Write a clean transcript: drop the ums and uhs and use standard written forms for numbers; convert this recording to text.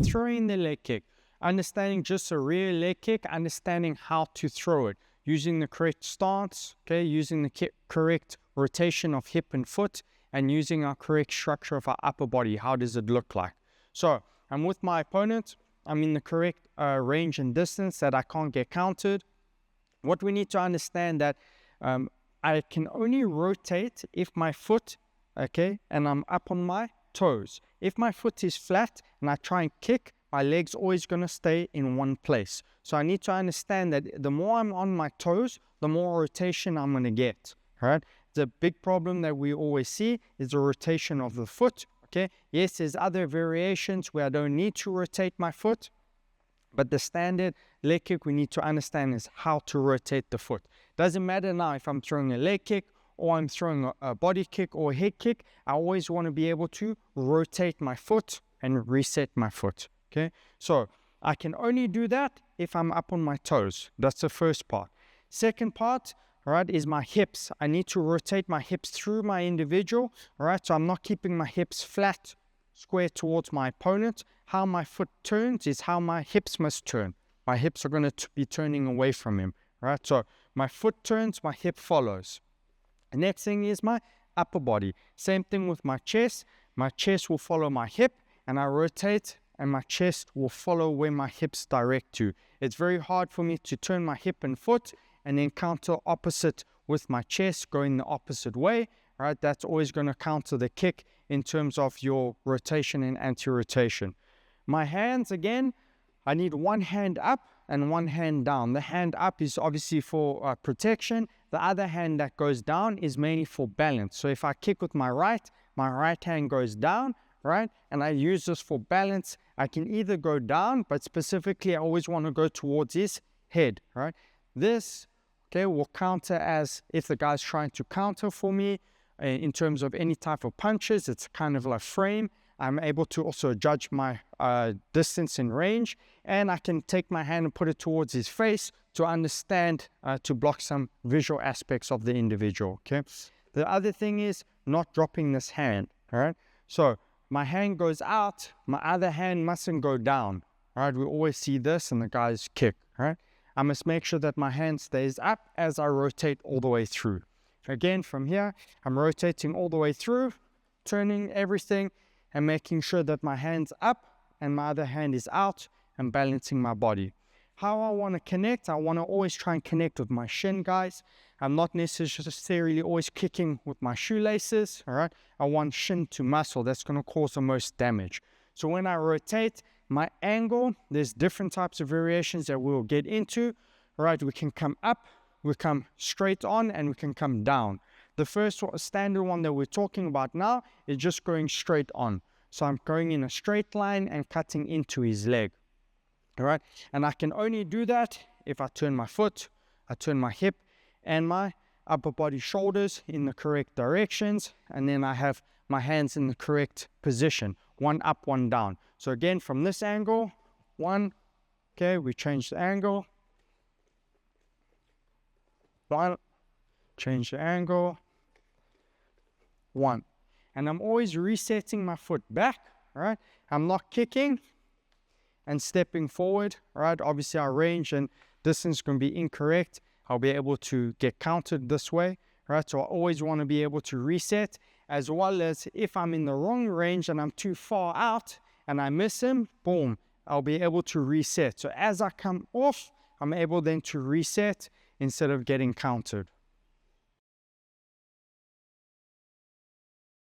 throwing the leg kick, understanding just a rear leg kick, understanding how to throw it, using the correct stance, okay, using the correct rotation of hip and foot, and using our correct structure of our upper body. How does it look like? So I'm with my opponent, I'm in the correct range and distance that I can't get countered. What we need to understand that I can only rotate if my foot, okay, and I'm up on my toes. If my foot is flat and I try and kick, my leg's always going to stay in one place. So I need to understand that the more I'm on my toes, the more rotation I'm going to get, right? The big problem that we always see is the rotation of the foot, okay? Yes, there's other variations where I don't need to rotate my foot, but the standard leg kick we need to understand is how to rotate the foot. Doesn't matter now if I'm throwing a leg kick or I'm throwing a body kick or a head kick, I always want to be able to rotate my foot and reset my foot, okay? So I can only do that if I'm up on my toes. That's the first part. Second part, all right, is my hips. I need to rotate my hips through my individual, all right? So I'm not keeping my hips flat, square towards my opponent. How my foot turns is how my hips must turn. My hips are going to be turning away from him, right? So my foot turns, my hip follows. The next thing is my upper body. Same thing with my chest. My chest will follow my hip, and I rotate, and my chest will follow where my hips direct to. It's very hard for me to turn my hip and foot and then counter opposite with my chest going the opposite way, right? That's always going to counter the kick in terms of your rotation and anti-rotation. My hands, again, I need one hand up and one hand down. The hand up is obviously for protection. The other hand that goes down is mainly for balance. So if I kick with my right hand goes down, right? And I use this for balance. I can either go down, but specifically I always want to go towards his head, right? This, okay, will counter as if the guy's trying to counter for me in terms of any type of punches. It's kind of like frame. I'm able to also judge my distance and range, and I can take my hand and put it towards his face to understand, to block some visual aspects of the individual, okay? The other thing is not dropping this hand, all right? So my hand goes out, my other hand mustn't go down, all right? We always see this in the guy's kick, all right? I must make sure that my hand stays up as I rotate all the way through. Again, from here, I'm rotating all the way through, turning everything, and making sure that my hand's up and my other hand is out and balancing my body. How I want to connect, I want to always try and connect with my shin, guys. I'm not necessarily always kicking with my shoelaces, all right? I want shin to muscle. That's going to cause the most damage. So when I rotate my angle, there's different types of variations that we'll get into, all right? We can come up, we come straight on, and we can come down. The first standard one that we're talking about now is just going straight on. So I'm going in a straight line and cutting into his leg, all right? And I can only do that if I turn my foot, I turn my hip and my upper body shoulders in the correct directions, and then I have my hands in the correct position, one up, one down. So again, from this angle, one, okay, we change the angle, one, change the angle, one. And I'm always resetting my foot back, all right? I'm not kicking and stepping forward, all right? Obviously our range and distance can be incorrect. I'll be able to get countered this way, right? So I always want to be able to reset, as well as if I'm in the wrong range and I'm too far out and I miss him, boom, I'll be able to reset. So as I come off, I'm able then to reset instead of getting countered.